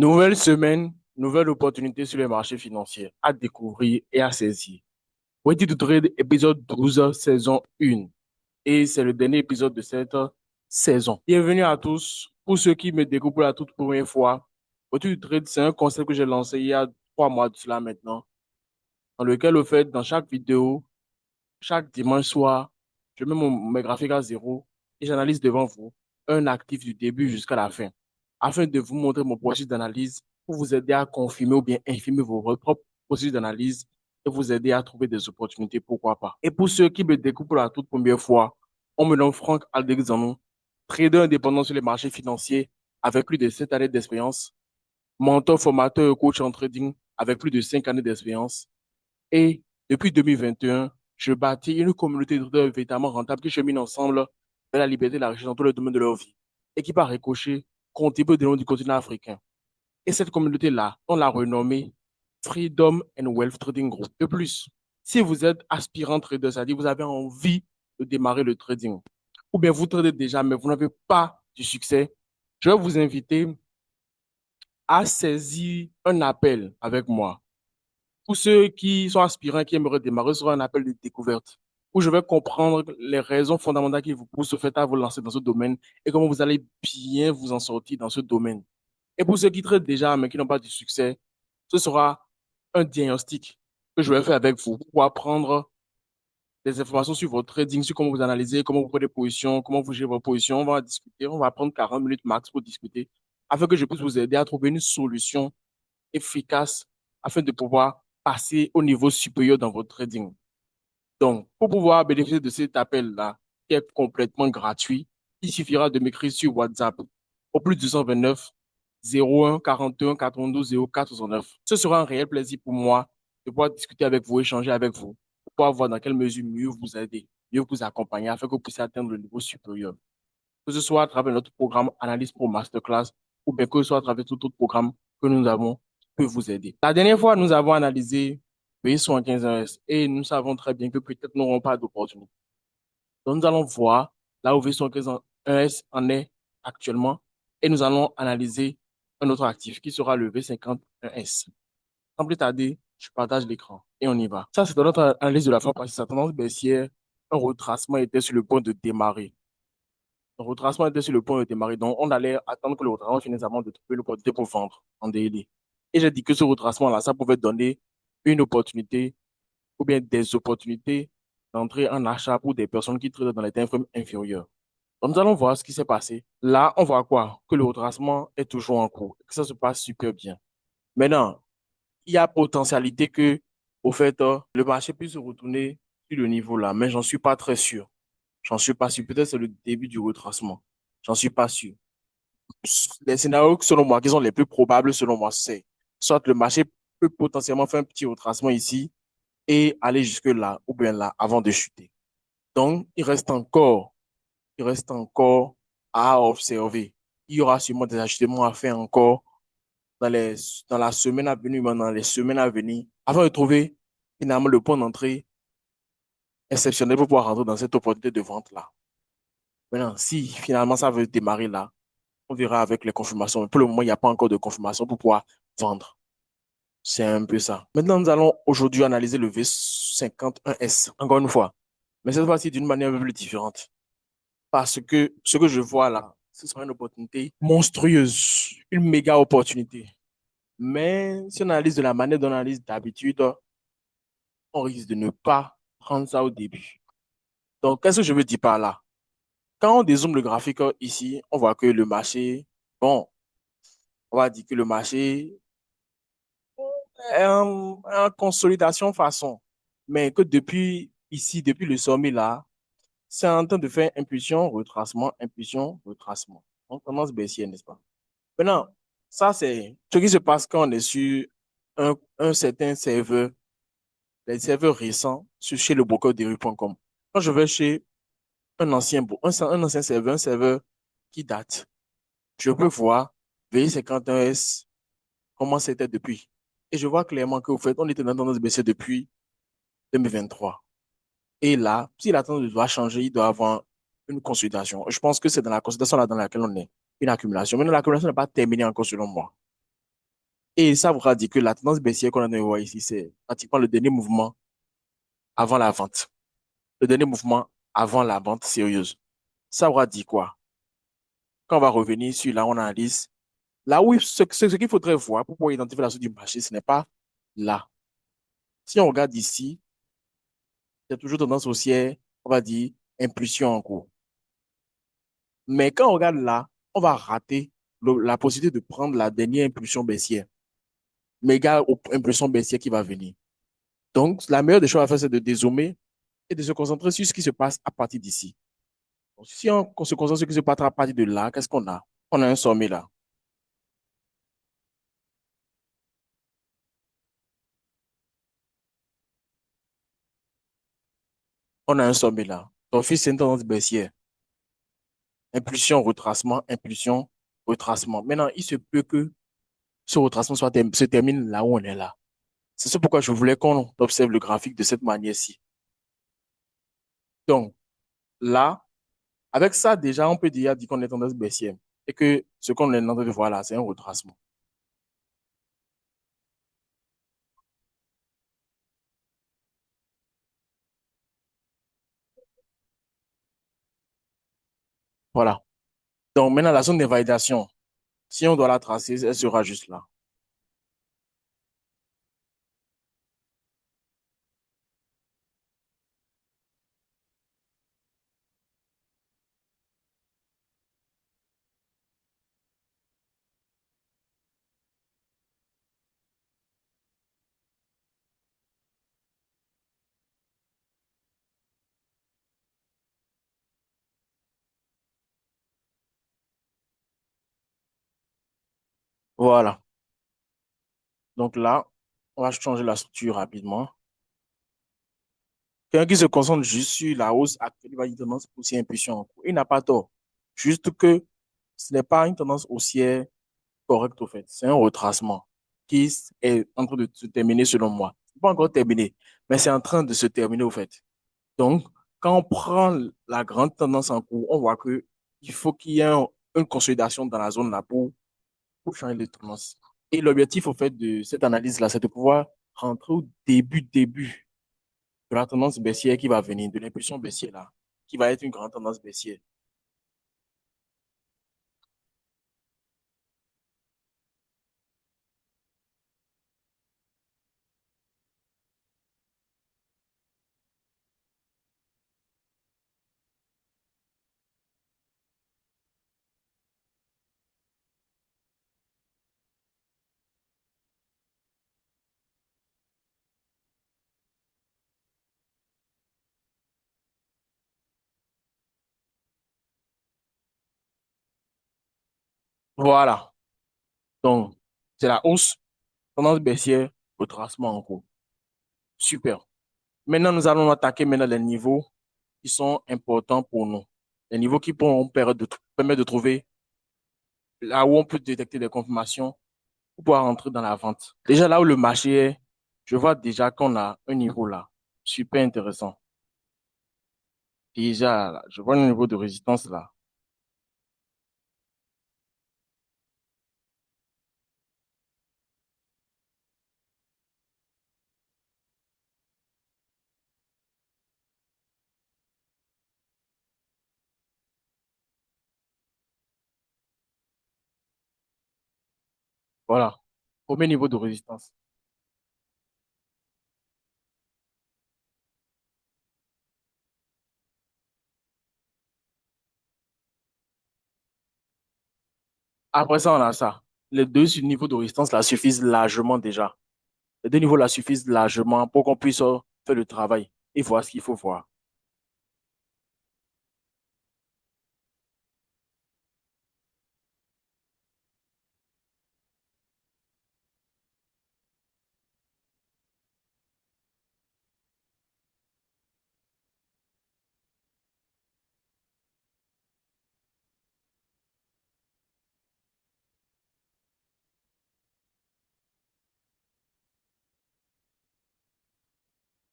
Nouvelle semaine, nouvelle opportunité sur les marchés financiers à découvrir et à saisir. Ready to Trade, épisode 12, saison 1. Et c'est le dernier épisode de cette saison. Bienvenue à tous. Pour ceux qui me découvrent pour la toute première fois, Ready to Trade, c'est un concept que j'ai lancé il y a 3 mois de cela maintenant, dans lequel, au fait, dans chaque vidéo, chaque dimanche soir, je mets mes graphiques à zéro et j'analyse devant vous un actif du début jusqu'à la fin, afin de vous montrer mon processus d'analyse pour vous aider à confirmer ou bien infirmer votre propre processus d'analyse et vous aider à trouver des opportunités, pourquoi pas. Et pour ceux qui me découvrent pour la toute première fois, on me nomme Franck Aldexanon, trader indépendant sur les marchés financiers avec plus de 7 années d'expérience, mentor, formateur et coach en trading avec plus de 5 années d'expérience. Et depuis 2021, je bâtis une communauté de traders véritablement rentable qui cheminent ensemble vers la liberté et la richesse dans tous les domaines de leur vie et qui, par ricochet, contribue au développement du continent africain. Et cette communauté-là, on l'a renommée Freedom and Wealth Trading Group. De plus, si vous êtes aspirant trader, c'est-à-dire vous avez envie de démarrer le trading, ou bien vous tradez déjà, mais vous n'avez pas du succès, je vais vous inviter à saisir un appel avec moi. Pour ceux qui sont aspirants, qui aimeraient démarrer, ce sera un appel de découverte où je vais comprendre les raisons fondamentales qui vous poussent au fait à vous lancer dans ce domaine et comment vous allez bien vous en sortir dans ce domaine. Et pour ceux qui traitent déjà, mais qui n'ont pas de succès, ce sera un diagnostic que je vais faire avec vous pour apprendre des informations sur votre trading, sur comment vous analysez, comment vous prenez des positions, comment vous gérez vos positions. On va discuter, on va prendre 40 minutes max pour discuter afin que je puisse vous aider à trouver une solution efficace afin de pouvoir passer au niveau supérieur dans votre trading. Donc, pour pouvoir bénéficier de cet appel-là, qui est complètement gratuit, il suffira de m'écrire sur WhatsApp au plus 229 01 41 92 04 69. Ce sera un réel plaisir pour moi de pouvoir discuter avec vous, échanger avec vous, pour pouvoir voir dans quelle mesure mieux vous aider, mieux vous accompagner afin que vous puissiez atteindre le niveau supérieur. Que ce soit à travers notre programme Analyse Pro Masterclass ou bien que ce soit à travers tout autre programme que nous avons qui peut vous aider. La dernière fois, nous avons analysé V75S et nous savons très bien que peut-être nous n'aurons pas d'opportunité. Donc, nous allons voir là où V75S en est actuellement et nous allons analyser un autre actif qui sera le V51S. Sans plus tarder, je partage l'écran et on y va. Ça, c'est dans notre analyse de la fois passée. Sa tendance baissière, un retracement était sur le point de démarrer. Le retracement était sur le point de démarrer. Donc, on allait attendre que le retracement finisse avant de trouver l'opportunité pour vendre en daily. Et j'ai dit que ce retracement-là, ça pouvait donner une opportunité ou bien des opportunités d'entrer en achat pour des personnes qui traitent dans les time frames inférieurs. Donc, nous allons voir ce qui s'est passé. Là, on voit quoi? Que le retracement est toujours en cours, que ça se passe super bien. Maintenant, il y a potentialité que, au fait, le marché puisse se retourner sur le niveau là, mais j'en suis pas très sûr. J'en suis pas sûr. Peut-être c'est le début du retracement. J'en suis pas sûr. Les scénarios, selon moi, qui sont les plus probables, selon moi, c'est soit le marché peut potentiellement faire un petit retracement ici et aller jusque là, ou bien là, avant de chuter. Donc, il reste encore à observer. Il y aura sûrement des ajustements à faire encore dans dans la semaine à venir, mais dans les semaines à venir, avant de trouver finalement le point d'entrée exceptionnel pour pouvoir rentrer dans cette opportunité de vente-là. Maintenant, si finalement ça veut démarrer là, on verra avec les confirmations. Mais pour le moment, il n'y a pas encore de confirmation pour pouvoir vendre. C'est un peu ça. Maintenant, nous allons aujourd'hui analyser le V51S, encore une fois. Mais cette fois-ci d'une manière un peu plus différente. Parce que ce que je vois là, ce sera une opportunité monstrueuse, une méga opportunité. Mais si on analyse de la manière dont on analyse d'habitude, on risque de ne pas prendre ça au début. Donc, qu'est-ce que je veux dire par là? Quand on dézoome le graphique ici, on voit que le marché, bon, on va dire que le marché est en consolidation façon, mais que depuis ici, depuis le sommet là, c'est en train de faire impulsion, retracement. Donc, tendance baissière, n'est-ce pas? Maintenant, ça, c'est ce qui se passe quand on est sur un certain serveur, les serveurs récents, chez le broker de rue.com. Quand je vais chez un ancien serveur, un serveur qui date, je peux voir VI51S, comment c'était depuis. Et je vois clairement qu'au fait, on était dans la tendance baissière depuis 2023. Et là, si la tendance doit changer, il doit avoir une consolidation. Je pense que c'est dans la consolidation là dans laquelle on est, une accumulation. Mais l'accumulation n'est pas terminée encore selon moi. Et ça voudra dire que la tendance baissière qu'on a de voir ici, c'est pratiquement le dernier mouvement avant la vente. Le dernier mouvement avant la vente sérieuse. Ça voudra dire quoi? Quand on va revenir sur là, on analyse. Là où ce qu'il faudrait voir pour pouvoir identifier la suite du marché, ce n'est pas là. Si on regarde ici, il y a toujours tendance haussière, on va dire impulsion en cours. Mais quand on regarde là, on va rater la possibilité de prendre la dernière impulsion baissière, méga impulsion baissière qui va venir. Donc, la meilleure des choses à faire, c'est de dézoomer et de se concentrer sur ce qui se passe à partir d'ici. Donc, si on se concentre sur ce qui se passe à partir de là, qu'est-ce qu'on a? On a un sommet là. On a un sommet là. Donc, fils, c'est une tendance baissière. Impulsion, retracement, impulsion, retracement. Maintenant, il se peut que ce retracement se termine là où on est là. C'est ça pourquoi je voulais qu'on observe le graphique de cette manière-ci. Donc, là, avec ça, déjà, on peut déjà dire qu'on est tendance baissière et que ce qu'on est en train de voir là, c'est un retracement. Voilà. Donc, maintenant, la zone de validation, si on doit la tracer, elle sera juste là. Voilà. Donc là, on va changer la structure rapidement. Quelqu'un qui se concentre juste sur la hausse actuelle, il va y tendance aussi impulsion en cours. Il n'a pas tort. Juste que ce n'est pas une tendance haussière correcte, au fait. C'est un retracement qui est en train de se terminer selon moi. C'est pas encore terminé, mais c'est en train de se terminer, au fait. Donc, quand on prend la grande tendance en cours, on voit que il faut qu'il y ait une consolidation dans la zone là pour changer de tendance. Et l'objectif, au fait, de cette analyse-là, c'est de pouvoir rentrer au début de la tendance baissière qui va venir, de l'impulsion baissière là, qui va être une grande tendance baissière. Voilà. Donc, c'est la hausse, tendance baissière, retracement en cours. Super. Maintenant, nous allons attaquer maintenant les niveaux qui sont importants pour nous. Les niveaux qui pourront permettre de trouver là où on peut détecter des confirmations pour pouvoir rentrer dans la vente. Déjà là où le marché est, je vois déjà qu'on a un niveau là, super intéressant. Déjà, là, je vois un niveau de résistance là. Voilà. Premier niveau de résistance. Après ça, on a ça. Les deux niveaux de résistance là suffisent largement déjà. Les deux niveaux là suffisent largement pour qu'on puisse faire le travail et voir ce qu'il faut voir.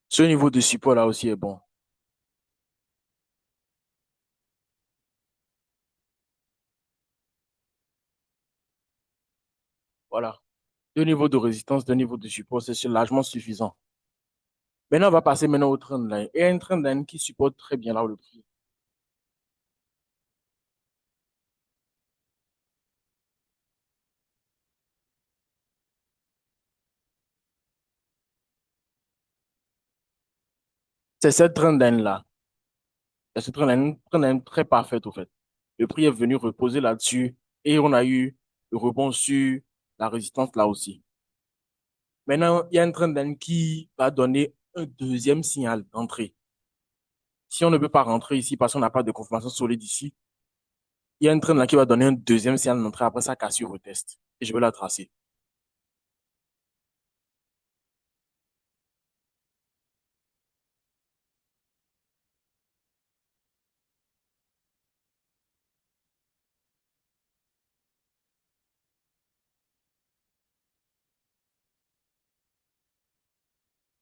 Ce niveau de support là aussi est bon. Voilà. deux niveaux de résistance, deux niveaux de support, c'est largement suffisant. Maintenant, on va passer maintenant au trendline. Et un trendline qui supporte très bien là le prix. C'est cette trendline-là. C'est cette trendline très parfaite, au fait. Le prix est venu reposer là-dessus et on a eu le rebond sur la résistance là aussi. Maintenant, il y a un trendline qui va donner un deuxième signal d'entrée. Si on ne peut pas rentrer ici parce qu'on n'a pas de confirmation solide ici, il y a un trendline qui va donner un deuxième signal d'entrée après sa cassure au test. Et je vais la tracer.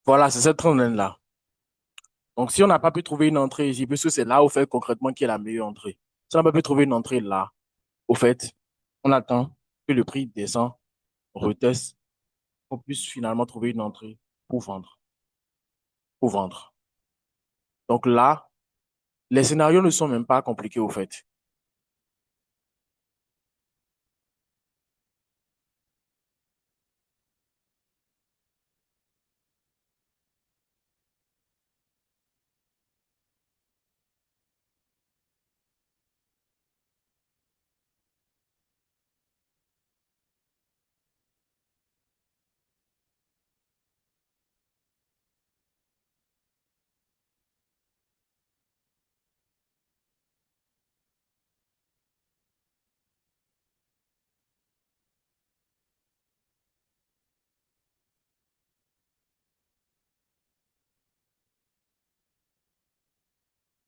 Voilà, c'est cette trendline-là. Donc, si on n'a pas pu trouver une entrée ici, puisque c'est là, au fait, concrètement, qui est la meilleure entrée. Si on n'a pas pu trouver une entrée là, au fait, on attend que le prix descend, reteste, qu'on puisse finalement trouver une entrée pour vendre. Pour vendre. Donc là, les scénarios ne sont même pas compliqués, au fait.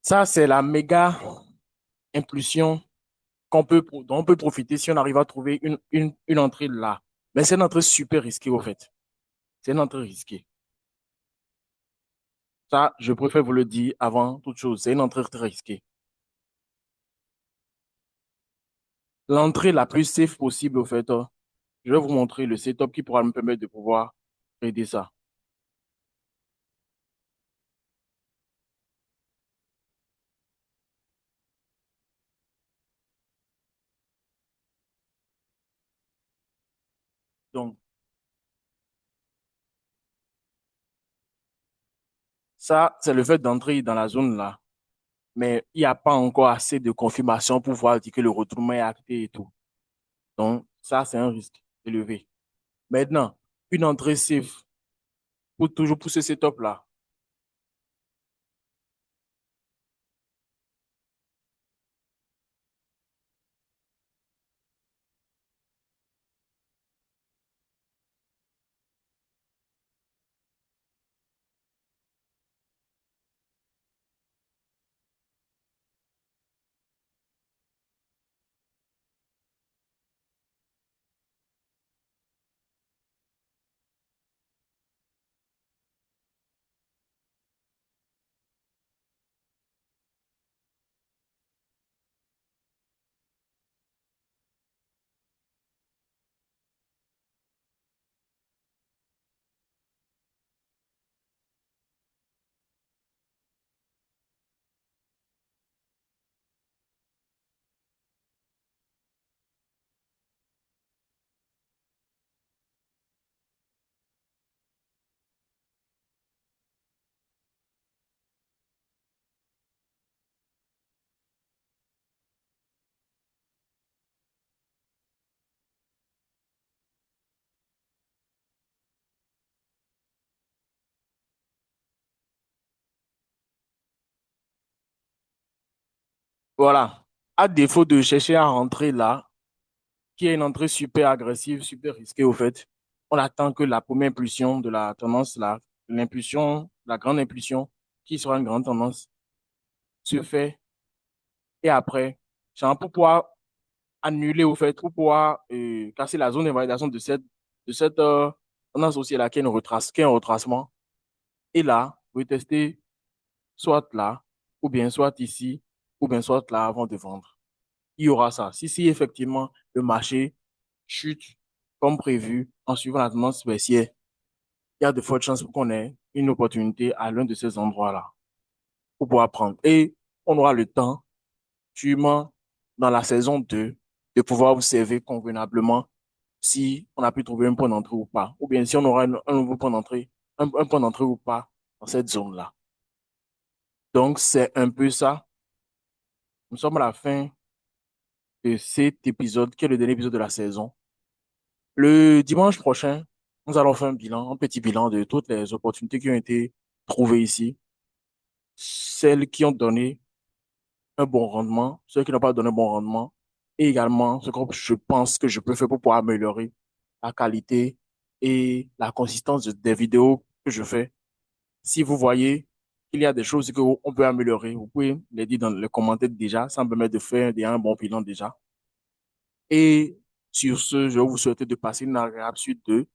Ça, c'est la méga impulsion dont on peut profiter si on arrive à trouver une entrée là. Mais c'est une entrée super risquée, au fait. C'est une entrée risquée. Ça, je préfère vous le dire avant toute chose. C'est une entrée très risquée. L'entrée la plus safe possible, au fait, je vais vous montrer le setup qui pourra me permettre de pouvoir aider ça. Donc, ça, c'est le fait d'entrer dans la zone là. Mais il n'y a pas encore assez de confirmation pour pouvoir dire que le retournement est acté et tout. Donc, ça, c'est un risque élevé. Maintenant, une entrée safe pour toujours pousser ce setup là. Voilà. À défaut de chercher à rentrer là, qui est une entrée super agressive, super risquée au fait, on attend que la première impulsion de la tendance là, l'impulsion, la grande impulsion, qui sera une grande tendance, se fait. Et après, genre pour pouvoir annuler au fait, pour pouvoir casser la zone d'invalidation de cette tendance aussi là, qui est un retracement. Et là, vous tester soit là, ou bien soit ici, ou bien soit là avant de vendre. Il y aura ça. Si effectivement le marché chute comme prévu, en suivant la tendance baissière, il y a de fortes chances pour qu'on ait une opportunité à l'un de ces endroits-là pour pouvoir prendre. Et on aura le temps, sûrement, dans la saison 2, de pouvoir observer convenablement si on a pu trouver un point d'entrée ou pas, ou bien si on aura un nouveau point d'entrée, un point d'entrée ou pas dans cette zone-là. Donc, c'est un peu ça. Nous sommes à la fin de cet épisode, qui est le dernier épisode de la saison. Le dimanche prochain, nous allons faire un bilan, un petit bilan de toutes les opportunités qui ont été trouvées ici, celles qui ont donné un bon rendement, ceux qui n'ont pas donné un bon rendement, et également ce que je pense que je peux faire pour pouvoir améliorer la qualité et la consistance des vidéos que je fais. Si vous voyez qu'il y a des choses qu'on peut améliorer, vous pouvez les dire dans les commentaires déjà, ça me permet de faire un bon bilan déjà. Et sur ce, je vais vous souhaiter de passer une agréable suite de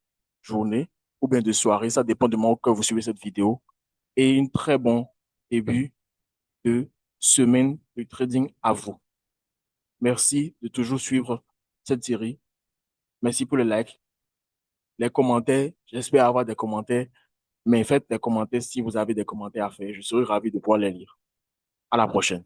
journée ou bien de soirée, ça dépend du moment que vous suivez cette vidéo, et une très bon début de semaine de trading à vous. Merci de toujours suivre cette série. Merci pour les likes, les commentaires. J'espère avoir des commentaires, mais faites des commentaires si vous avez des commentaires à faire. Je serai ravi de pouvoir les lire. À la prochaine.